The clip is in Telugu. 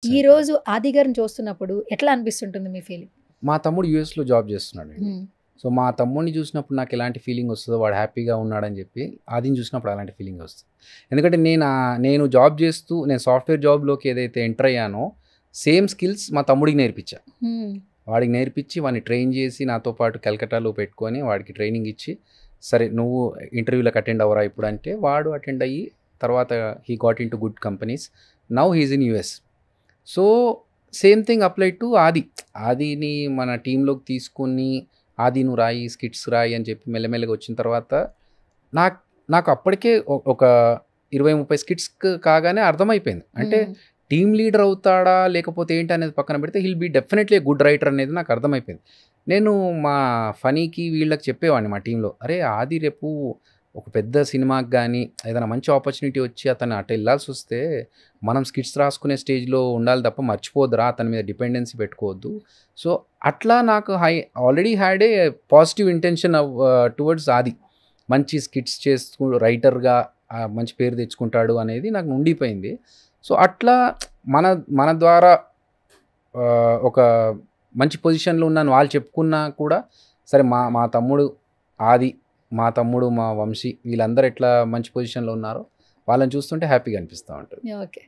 ఈ సరే. రోజు ఆది గారిని చూస్తున్నప్పుడు ఎట్లా అనిపిస్తుంటుంది మీ ఫీలింగ్? మా తమ్ముడు యూఎస్‌లో జాబ్ చేస్తున్నాడండి. సో, మా తమ్ముడిని చూసినప్పుడు నాకు ఎలాంటి ఫీలింగ్ వస్తదో, వాడు హ్యాపీగా ఉన్నాడని చెప్పి, ఆదిని చూసినప్పుడు అలాంటి ఫీలింగ్ వస్తుంది. ఎందుకంటే నేను జాబ్ చేస్తూ నేను సాఫ్ట్‌వేర్ జాబ్‌లోకి ఏదైతే ఎంటర్ అయ్యానో, సేమ్ స్కిల్స్ మా తమ్ముడికి నేర్పించా. వాడికి నేర్పించి వాడిని ట్రైన్ చేసి నాతో పాటు కలకట్టాలో పెట్టుకొని వాడికి ట్రైనింగ్ ఇచ్చి, సరే నువ్వు ఇంటర్వ్యూలకు అటెండ్ అవ్వరా ఇప్పుడు అంటే, వాడు అటెండ్ అయ్యి తర్వాత he got into good companies. Now he is in US. So, same thing apply to ఆది. ఆదిని మన టీంలోకి తీసుకొని, ఆది నువ్వు రాయి, స్కిట్స్ రాయి అని చెప్పి మెల్లమెల్లగా వచ్చిన తర్వాత నాకు నాకు అప్పటికే ఒక 20, 30 స్కిట్స్ కాగానే అర్థమైపోయింది. అంటే టీమ్ లీడర్ అవుతాడా లేకపోతే ఏంటి అనేది పక్కన పెడితే he'll be definitely a good writer అనేది నాకు అర్థమైపోయింది. నేను మా ఫనీకి వీళ్ళకి చెప్పేవాడిని మా టీంలో, అరే ఆది రేపు ఒక పెద్ద సినిమాకి కానీ ఏదైనా మంచి ఆపర్చునిటీ వచ్చి అతను అటు వెళ్ళాల్సి వస్తే మనం స్కిట్స్ రాసుకునే స్టేజ్లో ఉండాలి తప్ప మర్చిపోద్దురా, అతని మీద డిపెండెన్సీ పెట్టుకోవద్దు. సో అట్లా నాకు already had a positive intention towards ఆది. మంచి స్కిట్స్ చేస్తూ రైటర్గా మంచి పేరు తెచ్చుకుంటాడు అనేది నాకు ఉండిపోయింది. సో అట్లా మన మన ద్వారా ఒక మంచి పొజిషన్లో ఉన్నాను వాళ్ళు చెప్పుకున్నా కూడా, సరే మా మా తమ్ముడు ఆది, మా తమ్ముడు మా వంశీ వీళ్ళందరూ ఎట్లా మంచి పొజిషన్లో ఉన్నారో వాళ్ళని చూస్తుంటే హ్యాపీగా అనిపిస్తూ ఉంటుంది. ఓకే.